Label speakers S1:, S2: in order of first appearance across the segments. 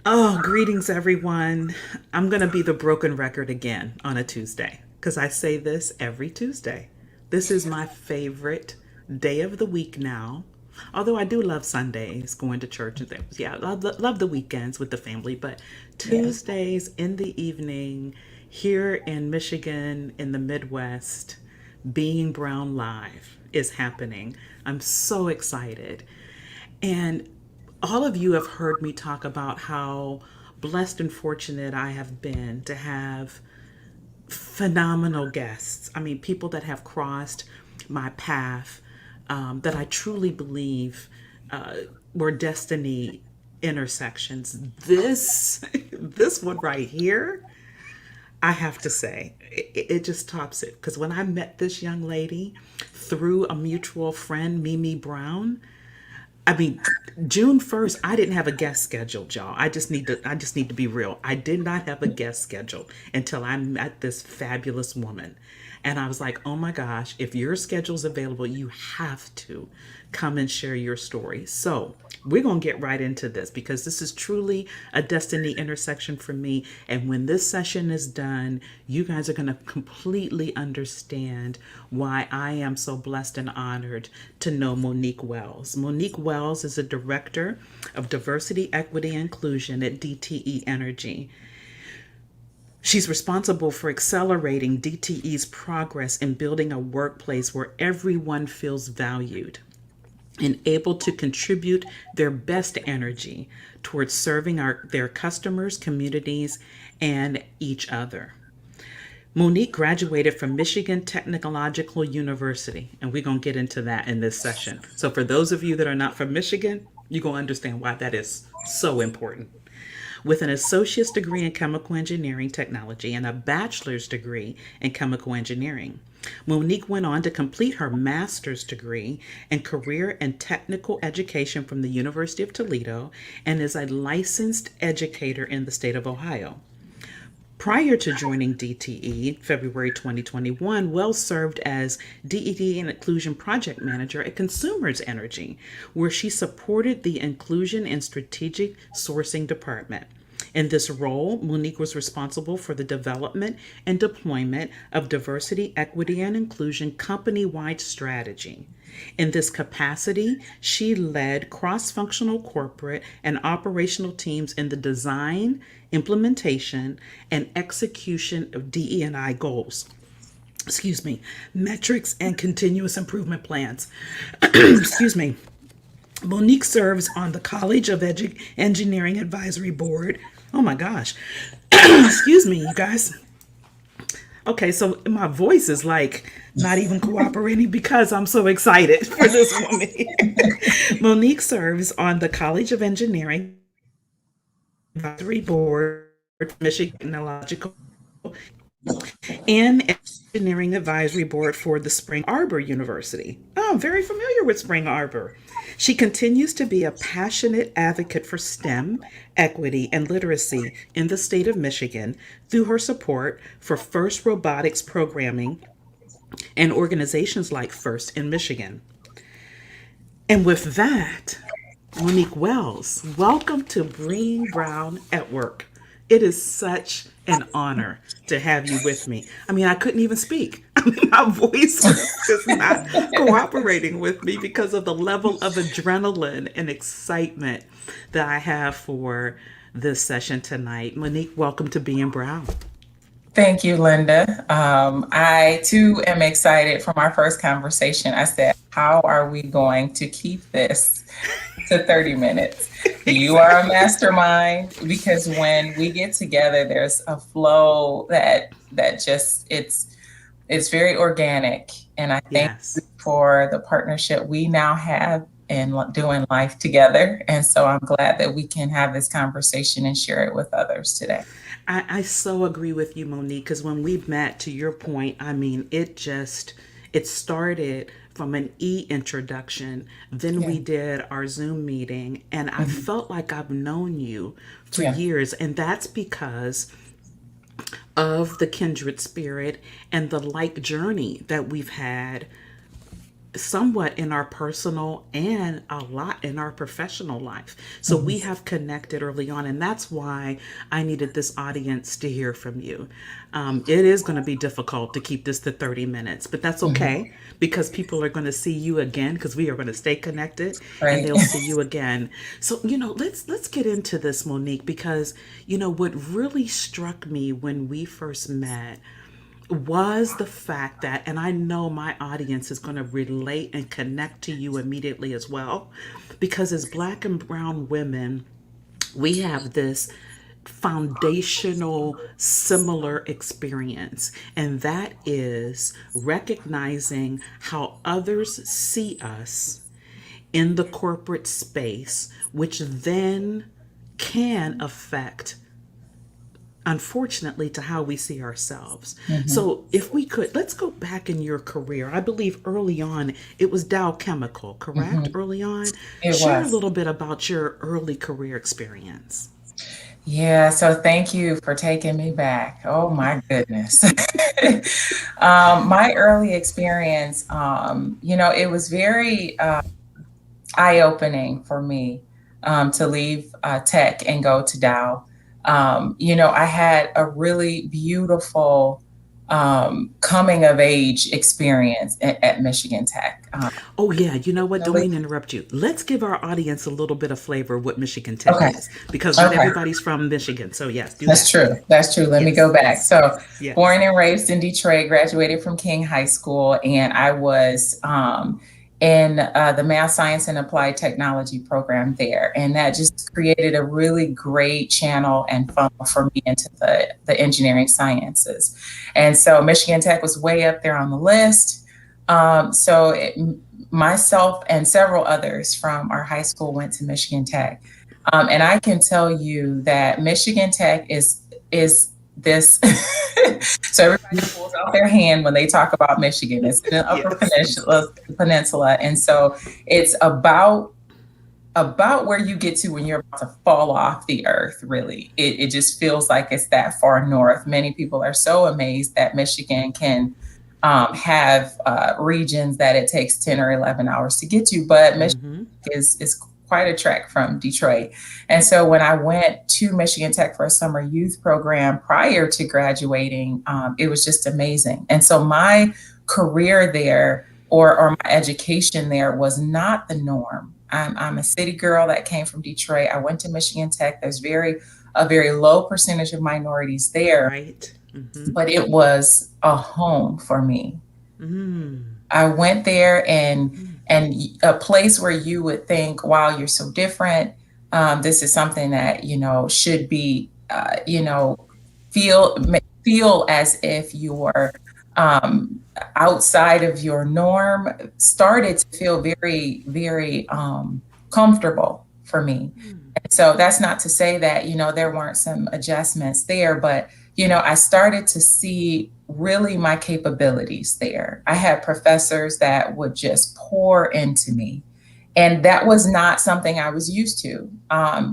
S1: Oh, greetings, everyone. I'm going to be the broken record again on a Tuesday because I say this every Tuesday. This is my favorite day of the week now. Although I do love Sundays, going to church and things. Yeah, love the weekends with the family. But
S2: Yeah.
S1: Tuesdays in the evening here in Michigan, in the Midwest, Being Brown Live is happening. I'm so excited. And all of you have heard me talk about how blessed and fortunate I have been to have phenomenal guests. I mean, people that have crossed my path that I truly believe uh, were destiny intersections. This one right here, I have to say, it just tops it. Because when I met this young lady through a mutual friend, Mimi Brown, I mean, June 1st, I didn't have a guest scheduled, y'all. I just need to be real. I did not have a guest scheduled until I met this fabulous woman. And I was like, oh my gosh, if your schedule's available, you have to come and share your story. So we're going to get right into this because this is truly a destiny intersection for me. And when this session is done, you guys are going to completely understand why I am so blessed and honored to know Monique Wells. Monique Wells is a director of diversity, equity, and inclusion at DTE Energy. She's responsible for accelerating DTE's progress in building a workplace where everyone feels valued and able to contribute their best energy towards serving their customers, communities, and each other. Monique graduated from Michigan Technological University, and we're going to get into that in this session. So, for those of you that are not from Michigan, you're going to understand why that is so important. With an associate's degree in chemical engineering technology and a bachelor's degree in chemical engineering, Monique went on to complete her master's degree in career and technical education from the University of Toledo and is a licensed educator in the state of Ohio. Prior to joining DTE, February 2021, Wells served as DED and Inclusion Project Manager at Consumers Energy, where she supported the Inclusion and Strategic Sourcing Department. In this role, Monique was responsible for the development and deployment of diversity, equity, and inclusion company wide strategy. In this capacity, she led cross functional corporate and operational teams in the design, implementation, and execution of DE&I goals. Excuse me, metrics and continuous improvement plans. Excuse me. Monique serves on the College of Engineering Advisory Board. Oh my gosh. Excuse me, you guys. Okay, so my voice is like not even cooperating because I'm so excited for this woman. Monique serves on the College of Engineering Advisory Board, Michigan Technological, and Engineering Advisory Board for the Spring Arbor University. Oh, I'm very familiar with Spring Arbor. She continues to be a passionate advocate for STEM, equity, and literacy in the state of Michigan through her support for FIRST Robotics programming and organizations like FIRST in Michigan. And with that, Monique Wells, welcome to Brean Brown at Work. It is such an honor to have you with me. I mean, I couldn't even speak. I mean, my voice was just not cooperating with me because of the level of adrenaline and excitement that I have for this session tonight. Monique, welcome to Being Brown.
S2: Thank you, Linda. I too am excited from our first conversation. I said, how are we going to keep this to 30 minutes? You are a
S1: Exactly.
S2: mastermind because when we get together, there's a flow that just it's very organic. And I thank you
S1: Yes.
S2: for the partnership we now have in doing life together. And so I'm glad that we can have this conversation and share it with others today.
S1: I so agree with you, Monique, because when we met, to your point, I mean, it started from an introduction. Then
S2: Yeah.
S1: we did our Zoom meeting, and I
S2: Mhm.
S1: felt like I've known you for
S2: Yeah.
S1: years. And that's because of the kindred spirit and the like journey that we've had somewhat in our personal and a lot in our professional life. So we have connected early on, and that's why I needed this audience to hear from you. It is going to be difficult to keep this to 30 minutes, but that's
S2: Mhm.
S1: okay because people are going to see you again because we are going to stay connected and
S2: Right.
S1: they'll see you again. So, let's get into this, Monique, because what really struck me when we first met was the fact that, and I know my audience is going to relate and connect to you immediately as well, because as Black and brown women, we have this foundational similar experience, and that is recognizing how others see us in the corporate space, which then can affect, unfortunately, to how we see ourselves.
S2: Mhm.
S1: So, if we could, let's go back in your career. I believe early on it was Dow Chemical, correct?
S2: Mhm.
S1: Early on?
S2: It
S1: Share a
S2: was.
S1: little bit about your early career experience.
S2: Yeah, so thank you for taking me back. Oh my goodness. My early experience, it was very eye-opening for me to leave tech and go to Dow. I had a really beautiful coming of age experience at Michigan Tech.
S1: Oh, yeah, you know what? Don't
S2: Really?
S1: mean to interrupt you. Let's give our audience a little bit of flavor of what Michigan Tech
S2: Okay.
S1: is, because not
S2: Okay.
S1: everybody's from Michigan. So, yes, do
S2: That's
S1: that.
S2: true. That's true. Let me
S1: Yes,
S2: go back.
S1: yes,
S2: So,
S1: yes.
S2: born and raised in Detroit, graduated from King High School, and I was in the Math, Science, and Applied Technology program there. And that just created a really great channel and funnel for me into the engineering sciences. And so, Michigan Tech was way up there on the list. Myself and several others from our high school went to Michigan Tech. And I can tell you that Michigan Tech is this. So everybody pulls out their hand when they talk about Michigan. It's in the Upper
S1: Yes.
S2: Peninsula, and so it's about where you get to when you're about to fall off the earth. Really, it just feels like it's that far north. Many people are so amazed that Michigan can have regions that it takes 10 or 11 hours to get to, but Michigan
S1: Mm-hmm.
S2: is quite a trek from Detroit. And so when I went to Michigan Tech for a summer youth program prior to graduating, it was just amazing. And so my career there, or my education there, was not the norm. I'm a city girl that came from Detroit. I went to Michigan Tech. There's a very low percentage of minorities there,
S1: Right. Mm-hmm.
S2: but it was a home for me.
S1: Mm.
S2: I went there, and a place where you would think, wow, you're so different. This is something that should be, feel feel as if you're outside of your norm. Started to feel very, very comfortable for me. And so that's not to say that there weren't some adjustments there, but I started to see really my capabilities there. I had professors that would just pour into me. And that was not something I was used to.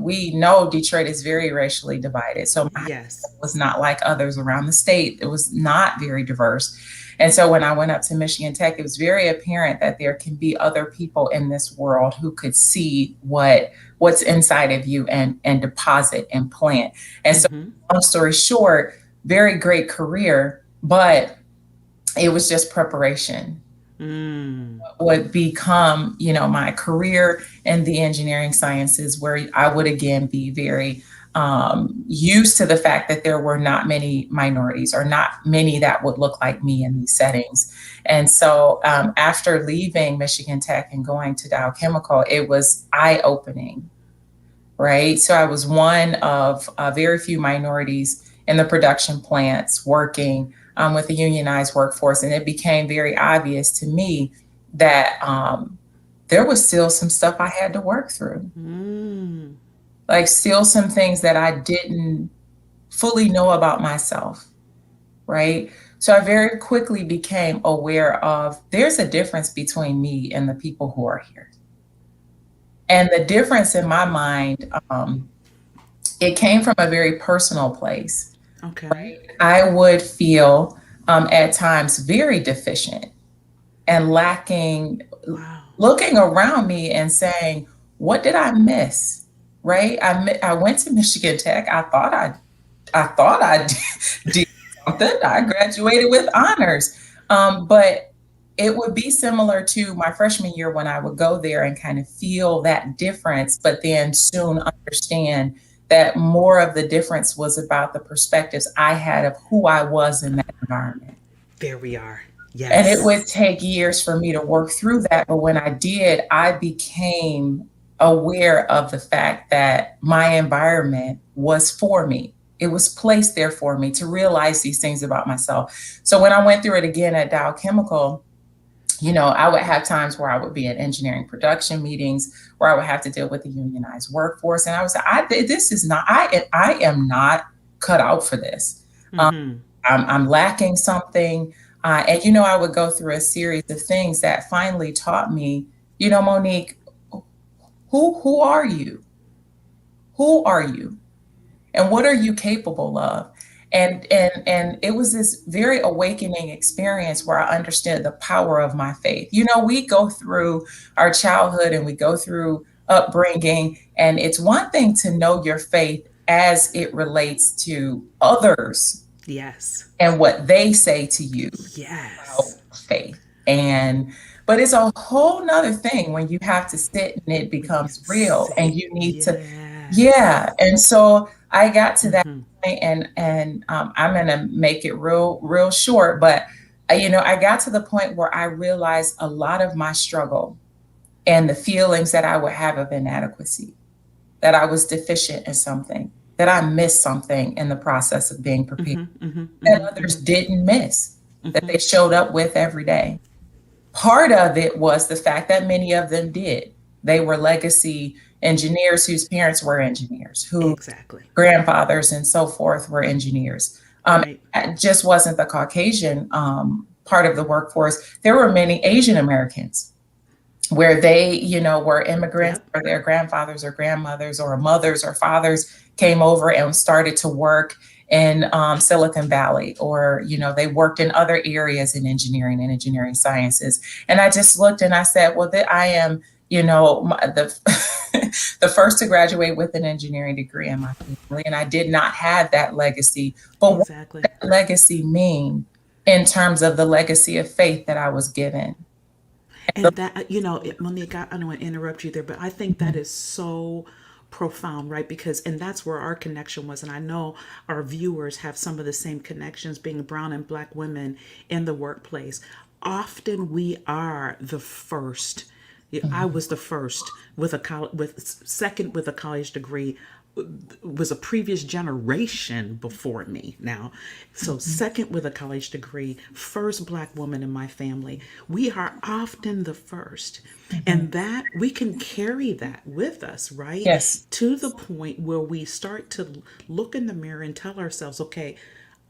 S2: We know Detroit is very racially divided. So my high
S1: Yes.
S2: school was not like others around the state. It was not very diverse. And so when I went up to Michigan Tech, it was very apparent that there can be other people in this world who could see what's inside of you and deposit and plant. And so,
S1: Mm-hmm.
S2: long story short, very great career, but it was just preparation.
S1: Mm.
S2: Would become, my career in the engineering sciences, where I would again be very used to the fact that there were not many minorities, or not many that would look like me in these settings. And so after leaving Michigan Tech and going to Dow Chemical, it was eye opening, right? So I was one of very few minorities in the production plants working with the unionized workforce. And it became very obvious to me that there was still some stuff I had to work through,
S1: Mm.
S2: like still some things that I didn't fully know about myself, right? So I very quickly became aware of there's a difference between me and the people who are here. And the difference in my mind, it came from a very personal place.
S1: Okay.
S2: I would feel at times very deficient and lacking
S1: Wow.
S2: looking around me and saying, what did I miss? Right? I went to Michigan Tech. I thought I did something. I graduated with honors. But it would be similar to my freshman year when I would go there and kind of feel that difference, but then soon understand that more of the difference was about the perspectives I had of who I was in that environment.
S1: There we are.
S2: And it
S1: Yes.
S2: would take years for me to work through that. But when I did, I became aware of the fact that my environment was for me. It was placed there for me to realize these things about myself. So when I went through it again at Dow Chemical, I would have times where I would be at engineering production meetings where I would have to deal with the unionized workforce. And I was, this is not, I am not cut out for this.
S1: Mm-hmm.
S2: I'm lacking something. And, I would go through a series of things that finally taught me, Monique, who are you? Who are you? And what are you capable of? And it was this very awakening experience where I understood the power of my faith. We go through our childhood and we go through upbringing, and it's one thing to know your faith as it relates to others
S1: Yes.
S2: and what they say to you about
S1: Yes.
S2: faith. But it's a whole nother thing when you have to sit and it
S1: When you
S2: becomes real and
S1: say
S2: you need to,
S1: yes.
S2: yeah. And so I got to that
S1: Mm-hmm.
S2: point, and I'm gonna make it real short, but I got to the point where I realized a lot of my struggle and the feelings that I would have of inadequacy, that I was deficient in something, that I missed something in the process of being prepared,
S1: Mm-hmm. Mm-hmm.
S2: that
S1: Mm-hmm.
S2: others didn't miss, that
S1: Mm-hmm.
S2: they showed up with every day. Part of it was the fact that many of them did. They were legacy engineers whose parents were engineers, whose
S1: Exactly.
S2: grandfathers and so forth were engineers.
S1: Right.
S2: It just wasn't the Caucasian part of the workforce. There were many Asian Americans where they, were immigrants,
S1: Yep.
S2: or their grandfathers or grandmothers or mothers or fathers came over and started to work in Silicon Valley, or, they worked in other areas in engineering and engineering sciences. And I just looked and I said, well, I am, the, the first to graduate with an engineering degree in my family. And I did not have that legacy. But what
S1: Exactly.
S2: does that legacy mean in terms of the legacy of faith that I was given?
S1: And that, Monique, I don't want to interrupt you there, but I think that is so profound, right? Because, and that's where our connection was. And I know our viewers have some of the same connections being brown and black women in the workplace. Often we are the first. I was the first with a second with a college degree, was a previous generation before me now. So, second with a college degree, first black woman in my family. We are often the first. And that we can carry that with us, right?
S2: Yes.
S1: To the point where we start to look in the mirror and tell ourselves, okay,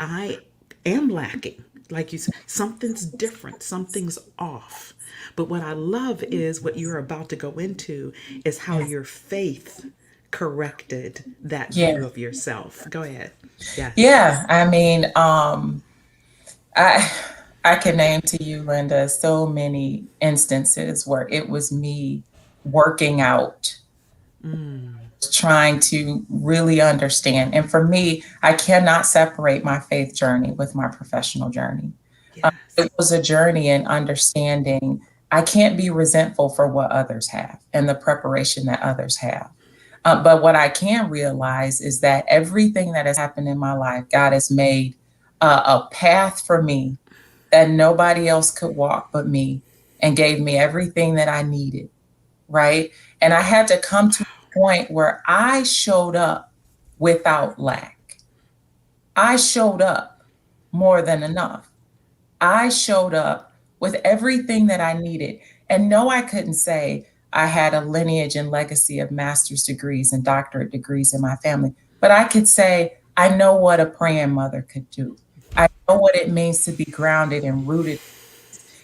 S1: I am lacking. Like you said, something's different, something's off. But what I love is what you're about to go into is how
S2: Yes.
S1: your faith corrected that view
S2: Yes.
S1: of yourself. Go ahead. Yes.
S2: Yeah. I mean, I I can name to you, Linda, so many instances where it was me working out, trying to really understand. And for me, I cannot separate my faith journey with my professional journey.
S1: Yes.
S2: It was a journey in understanding I can't be resentful for what others have and the preparation that others have. But what I can realize is that everything that has happened in my life, God has made a path for me that nobody else could walk but me, and gave me everything that I needed. Right. And I had to come to a point where I showed up without lack. I showed up more than enough. I showed up with everything that I needed. And no, I couldn't say I had a lineage and legacy of master's degrees and doctorate degrees in my family, but I could say, I know what a praying mother could do. I know what it means to be grounded and rooted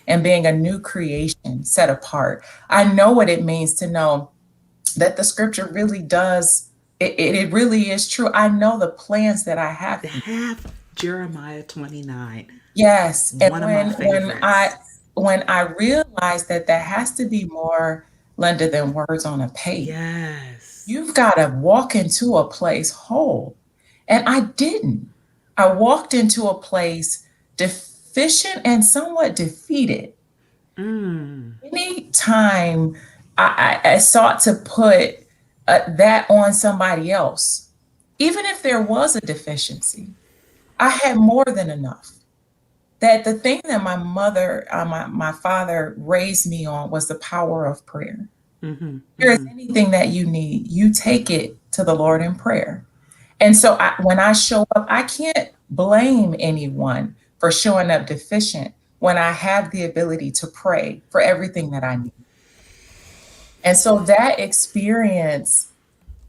S2: and being a new creation set apart. I know what it means to know that the scripture really does, it really is true. I know the plans that I have.
S1: Have Jeremiah 29,
S2: Yes. And
S1: one of my
S2: when I
S1: favorites.
S2: when I realized that there has to be more, Linda, than words on a page.
S1: Yes.
S2: You've got to walk into a place whole. And I didn't. I walked into a place deficient and somewhat defeated.
S1: Mm.
S2: Anytime I sought to put that on somebody else, even if there was a deficiency, I had more than enough. That the thing that my mother, my father raised me on was the power of prayer.
S1: Mm-hmm.
S2: If there is
S1: Mm-hmm.
S2: anything that you need, you take it to the Lord in prayer. And so when I show up, I can't blame anyone for showing up deficient when I have the ability to pray for everything that I need. And so that experience,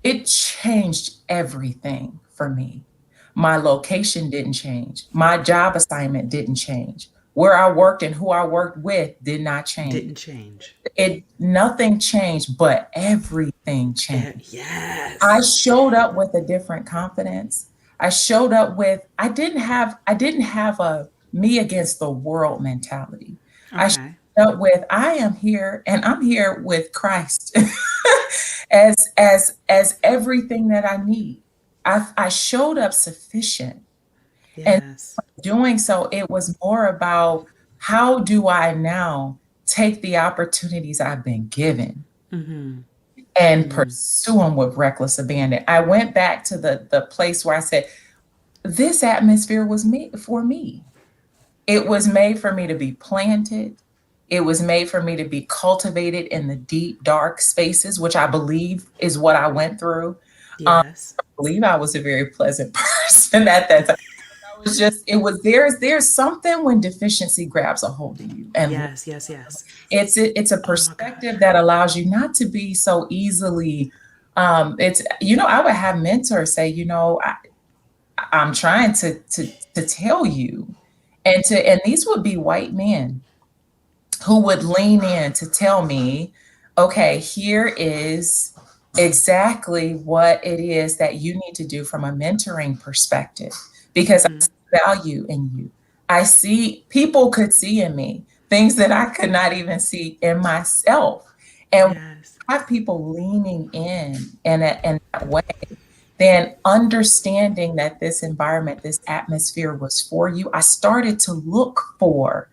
S2: it changed everything for me. My location didn't change. My job assignment didn't change. Where I worked and who I worked with did not change.
S1: Didn't change.
S2: It Nothing changed, but everything changed. I
S1: Yes.
S2: showed up with a different confidence. I showed up with I didn't have a me against the world mentality. I showed
S1: Okay.
S2: up with I am here and I'm here with Christ as everything that I need. I showed up sufficient. And
S1: Yes.
S2: doing so, it was more about how do I now take the opportunities I've been given
S1: Mm-hmm.
S2: and
S1: Mm-hmm.
S2: pursue them with reckless abandon. I went back to the place where I said, this atmosphere was made for me. It was made for me to be planted. It was made for me to be cultivated in the deep, dark spaces, which I believe is what I went through.
S1: Yes.
S2: I believe I was a very pleasant person at that time. Was just it was there's something when deficiency grabs a hold of you, and
S1: Yes. Yes. Yes.
S2: it's a
S1: Oh my God.
S2: perspective that allows you not to be so easily it's I would have mentors say, I'm trying to tell you, and these would be white men who would lean in to tell me, okay, here is exactly what it is that you need to do from a mentoring perspective, because I
S1: Mm-hmm.
S2: see value in you. I see people could see in me things that I could not even see in myself. And
S1: Yes.
S2: have people leaning in that way, then understanding that this environment, this atmosphere was for you, I started to look for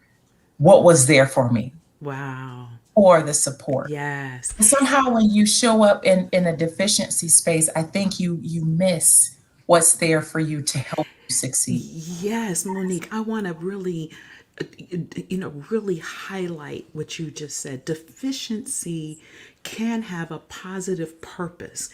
S2: what was there for me,
S1: Wow.
S2: or the support.
S1: Yes.
S2: Somehow when you show up in a deficiency space, I think you miss what's there for you to help you succeed.
S1: Yes, Monique, I want to really, really highlight what you just said. Deficiency can have a positive purpose,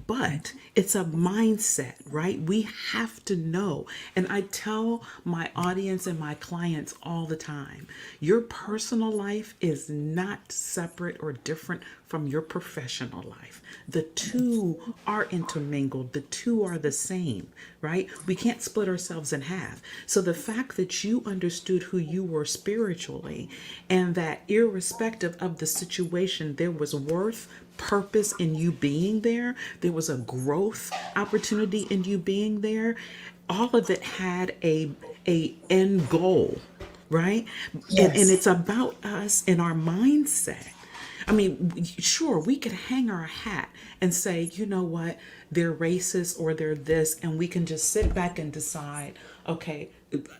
S1: but it's a mindset, right? We have to know. And I tell my audience and my clients all the time, your personal life is not separate or different from your professional life. The two are intermingled, the two are the same, right? We can't split ourselves in half. So the fact that you understood who you were spiritually, and that irrespective of the situation, there was worth, purpose in you being there, there was a growth opportunity in you being there, all of it had a end goal, right? And
S2: Yes.
S1: it's about us and our mindset. I mean, sure, we could hang our hat and say, you know what, they're racist or they're this, and we can just sit back and decide, okay,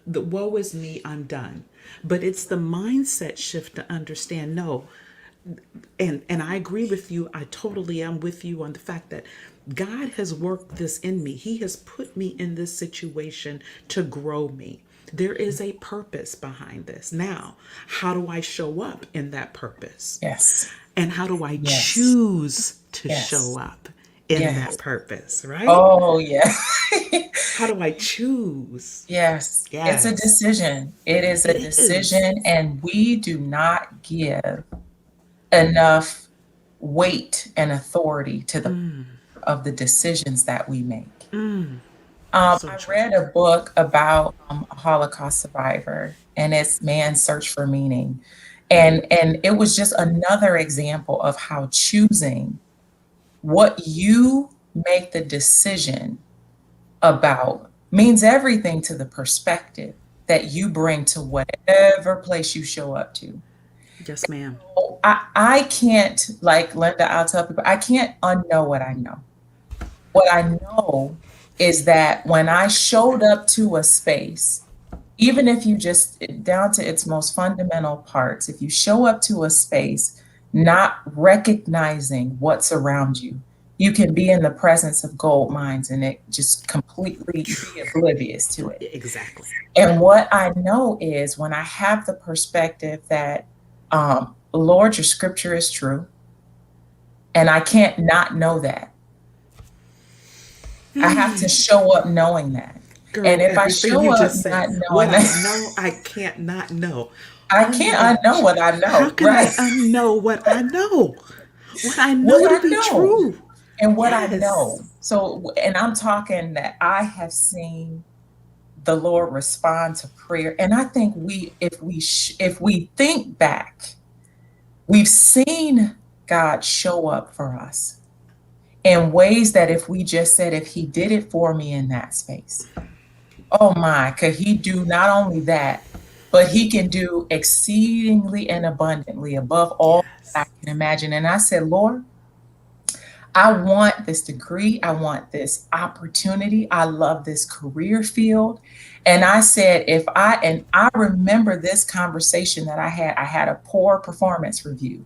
S1: the woe is me, I'm done. But it's the mindset shift to understand, no, and I agree with you. I totally am with you on the fact that God has worked this in me. He has put me in this situation to grow me. There is a purpose behind this. Now, how do I show up in that purpose?
S2: Yes.
S1: And how do I
S2: Yes.
S1: choose to show
S2: Yes.
S1: up in
S2: Yes.
S1: that purpose, right?
S2: Oh, yeah.
S1: How do I choose?
S2: Yes. It's a
S1: Yes,
S2: decision. It is a
S1: it is.
S2: decision, and we do not give enough weight and authority to the of the decisions that we make.
S1: So
S2: I
S1: true.
S2: read a book about a Holocaust survivor, and it's Man's Search for Meaning. And it was just another example of how choosing what you make the decision about means everything to the perspective that you bring to whatever place you show up to.
S1: Yes, ma'am.
S2: I can't, like Linda, I'll tell people, I can't unknow what I know. What I know is that when I showed up to a space, even if you just down to its most fundamental parts, if you show up to a space not recognizing what's around you, you can be in the presence of gold mines and it just completely be oblivious to it.
S1: Exactly.
S2: And what I know is when I have the perspective that, Lord, your scripture is true, and I can't not know that. I have to show up knowing that. And
S1: Girl,
S2: if I
S1: everything
S2: show
S1: you
S2: up
S1: just said.
S2: not
S1: What
S2: knowing
S1: I
S2: that,
S1: know, I can't not know.
S2: I
S1: Oh
S2: can't
S1: my
S2: unknow what I
S1: How
S2: know,
S1: can I
S2: right?
S1: unknow what I know? What I
S2: What
S1: know to
S2: I
S1: be
S2: know
S1: true.
S2: and what I
S1: Yes.
S2: know. So, and I'm talking that I have seen the Lord respond to prayer. And I think if we think back, we've seen God show up for us in ways that if we just said, if He did it for me in that space, oh my, could He do not only that, but He can do exceedingly and abundantly above all that
S1: Yes.
S2: I can imagine. And I said, Lord, I want this degree. I want this opportunity. I love this career field. And I said, and I remember this conversation that I had a poor performance review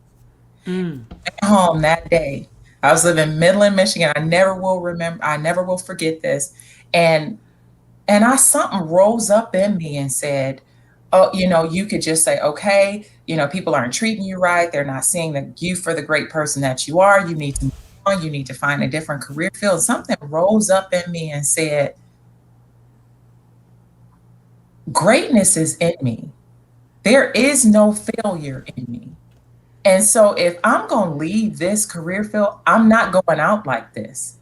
S1: Mm.
S2: at home that day. I was living in Midland, Michigan. I never will forget this. And something rose up in me and said, oh, you could just say, okay, people aren't treating you right. They're not seeing you for the great person that you are. You need to move on. You need to find a different career field. Something rose up in me and said, greatness is in me. There is no failure in me. And so if I'm going to leave this career field, I'm not going out like this.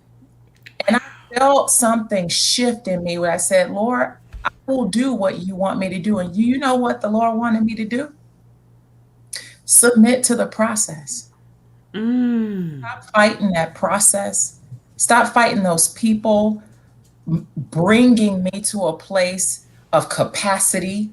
S2: And I felt something shift in me where I said, Lord, I will do what you want me to do. And you know what the Lord wanted me to do? Submit to the process.
S1: Mm.
S2: Stop fighting that process. Stop fighting those people bringing me to a place of capacity.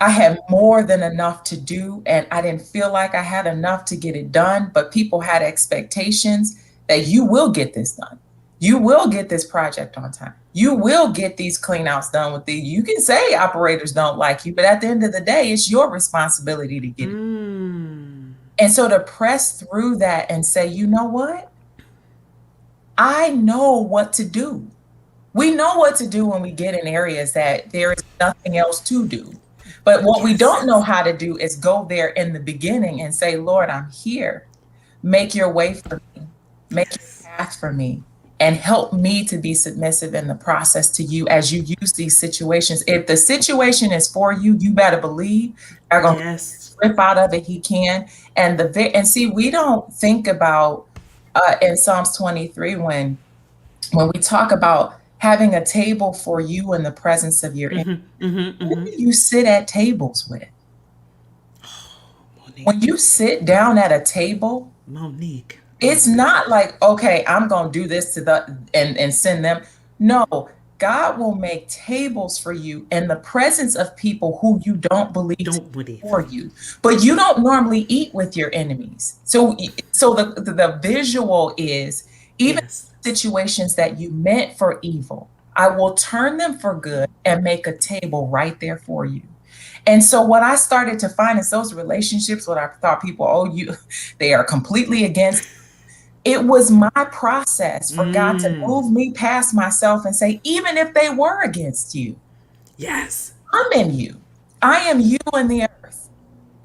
S2: I had more than enough to do, and I didn't feel like I had enough to get it done, but people had expectations that you will get this done. You will get this project on time. You will get these cleanouts done with these. You can say operators don't like you, but at the end of the day, it's your responsibility to get it.
S1: Mm.
S2: And so to press through that and say, you know what? I know what to do. We know what to do when we get in areas that there is nothing else to do. But what we don't know how to do is go there in the beginning and say, Lord, I'm here. Make your way for me. Make your
S1: Yes.
S2: path for me. And help me to be submissive in the process to you as you use these situations. If the situation is for you, you better believe you're going to
S1: Yes.
S2: rip out of it. He can. And see, we don't think about in Psalms 23 when we talk about having a table for you in the presence of your enemies.
S1: Mm-hmm. Mm-hmm.
S2: Who
S1: Mm-hmm.
S2: do you sit at tables with? When
S1: Monique.
S2: you sit down at a table,
S1: Monique.
S2: it's not like, okay, I'm going to do this to and send them. No, God will make tables for you in the presence of people who you don't believe to
S1: Don't
S2: be
S1: believe.
S2: for you. But you don't normally eat with your enemies. So the visual is, even
S1: Yes.
S2: situations that you meant for evil, I will turn them for good and make a table right there for you. And so what I started to find is those relationships, what I thought people, oh, they are completely against. It was my process for God to
S1: Mm.
S2: move me past myself and say, even if they were against you,
S1: Yes.
S2: I'm in you. I am you in the earth.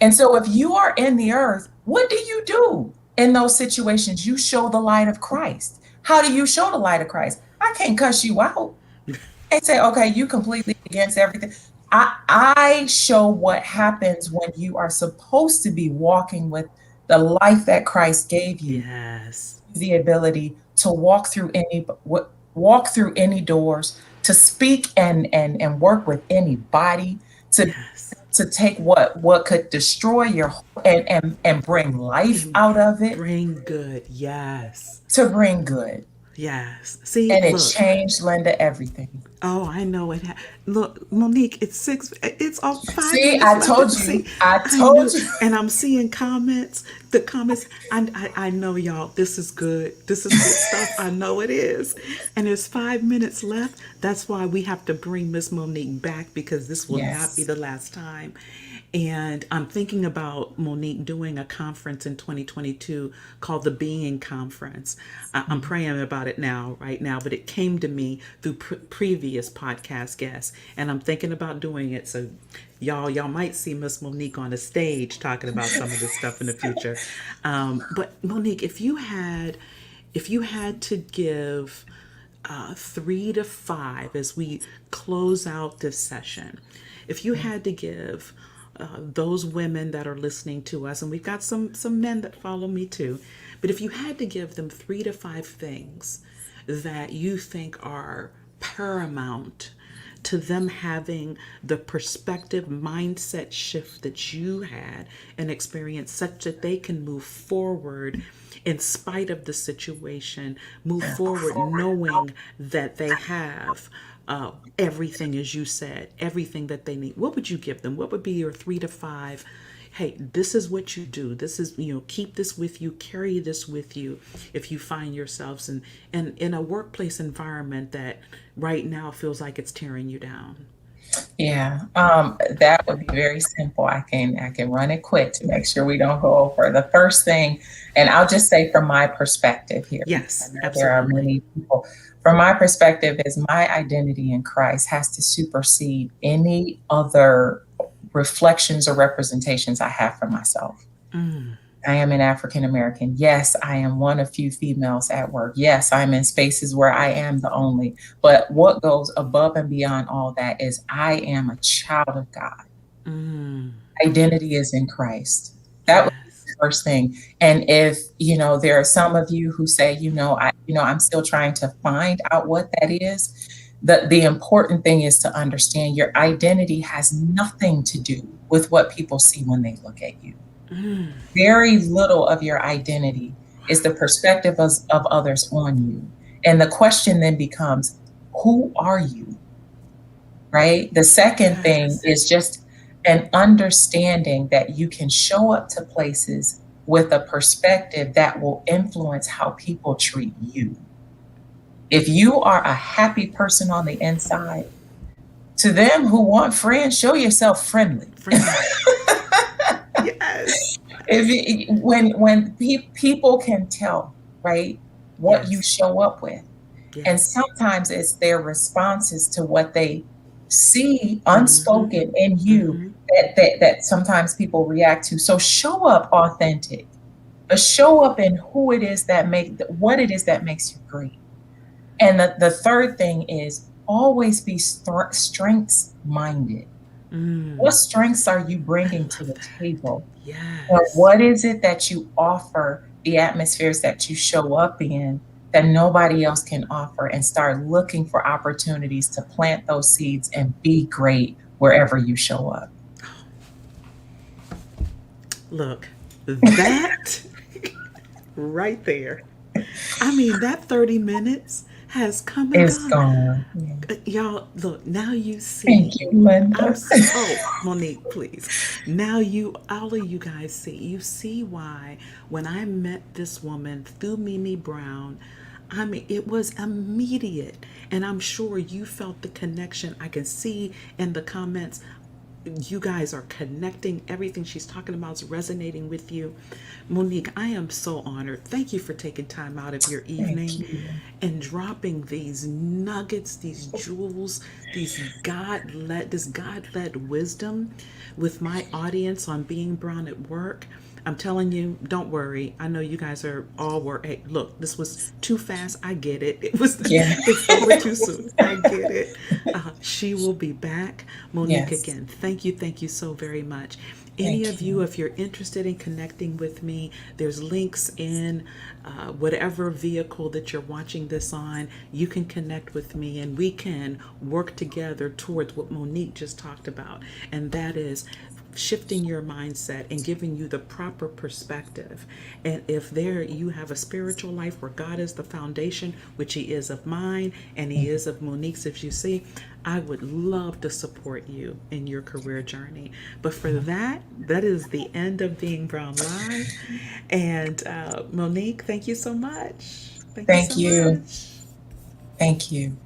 S2: And so if you are in the earth, what do you do in those situations? You show the light of Christ. How do you show the light of Christ? I can't cuss you out and say, okay, you completely against everything. I show what happens when you are supposed to be walking with the life that Christ gave you,
S1: Yes.
S2: the ability to walk through any doors, to speak and work with anybody, to
S1: Yes.
S2: take what could destroy your and bring life
S1: And
S2: out of it
S1: bring good. Yes.
S2: to bring good.
S1: Yes. See,
S2: And it
S1: look.
S2: changed, Linda, everything.
S1: Oh, I know it. Look, Monique, it's six. It's all five
S2: See,
S1: minutes
S2: I
S1: left.
S2: told
S1: See,
S2: you. I
S1: I
S2: told
S1: knew,
S2: you.
S1: and I'm seeing comments. The comments. I know, y'all. This is good. This is good stuff. I know it is. And there's 5 minutes left. That's why we have to bring Miss Monique back, because this will not be
S2: Yes.
S1: the last time. And I'm thinking about Monique doing a conference in 2022 called the Being Conference. I'm praying about it now, right now, but it came to me through previous podcast guests, and I'm thinking about doing it. So, y'all might see Miss Monique on the stage talking about some of this stuff in the future. But Monique, if you had to give 3 to 5 as we close out this session, if you had to give those women that are listening to us, and we've got some men that follow me too, but if you had to give them 3 to 5 things that you think are paramount to them having the perspective mindset shift that you had and experienced, such that they can move forward in spite of the situation, move forward knowing that they have everything, as you said, everything that they need, what would you give them? What would be your 3 to 5? Hey, this is what you do. This is, keep this with you, carry this with you if you find yourselves in a workplace environment that right now feels like it's tearing you down.
S2: Yeah, that would be very simple. I can run it quick to make sure we don't go over. The first thing, and I'll just say from my perspective here, because I
S1: Yes,
S2: know there are
S1: absolutely.
S2: many people. From my perspective, is my identity in Christ has to supersede any other reflections or representations I have for myself. I am an African American. Yes, I am one of few females at work. Yes, I'm in spaces where I am the only. But what goes above and beyond all that is I am a child of God. Identity is in Christ. That was
S1: Yes.
S2: the first thing. And if, there are some of you who say, I'm still trying to find out what that is. The important thing is to understand your identity has nothing to do with what people see when they look at you. Very little of your identity is the perspective of others on you. And the question then becomes, who are you? Right? The second thing
S1: Yes.
S2: is just an understanding that you can show up to places with a perspective that will influence how people treat you. If you are a happy person on the inside, to them who want friends, show yourself friendly.
S1: Friendly. Yes.
S2: When people can tell, right, what you
S1: Yes.
S2: show up with, and
S1: Yes.
S2: sometimes it's their responses to what they see unspoken in you that sometimes people react to. So show up authentic, but show up in who it is that what it is that makes you great. And the third thing is always be strengths minded. What strengths are you bringing to the table? Or
S1: Yes.
S2: what is it that you offer, the atmospheres that you show up in that nobody else can offer, and start looking for opportunities to plant those seeds and be great wherever you show up.
S1: Look, that right there. I mean, that 30 minutes has come and
S2: It's
S1: gone.
S2: gone. Yeah.
S1: Y'all, look, now you
S2: Thank
S1: see.
S2: you, Linda.
S1: Oh, Monique, please. Now all of you guys see. You see why when I met this woman through Mimi Brown, I mean, it was immediate. And I'm sure you felt the connection. I can see in the comments, you guys are connecting. Everything she's talking about is resonating with you. Monique, I am so honored. Thank you for taking time out of your
S2: Thank
S1: evening
S2: you.
S1: and dropping these nuggets, these jewels, this God-led wisdom with my audience on Being Brown at Work. I'm telling you, don't worry. I know you guys are all work. Hey, look, this was too fast. I get it.
S2: Yeah.
S1: It's over too soon. I get it. She will be back. Monique,
S2: Yes.
S1: again, thank you so very much. Any
S2: Thank
S1: of you,
S2: you.
S1: if you're interested in connecting with me, there's links in whatever vehicle that you're watching this on. You can connect with me and we can work together towards what Monique just talked about. And that is shifting your mindset and giving you the proper perspective. And if there you have a spiritual life where God is the foundation, which He is of mine and He is of Monique's, if you see, I would love to support you in your career journey. But for that, that is the end of Being Brown Live. And Monique, thank you so much. Thank you
S2: Thank
S1: so
S2: you.
S1: much.
S2: Thank you.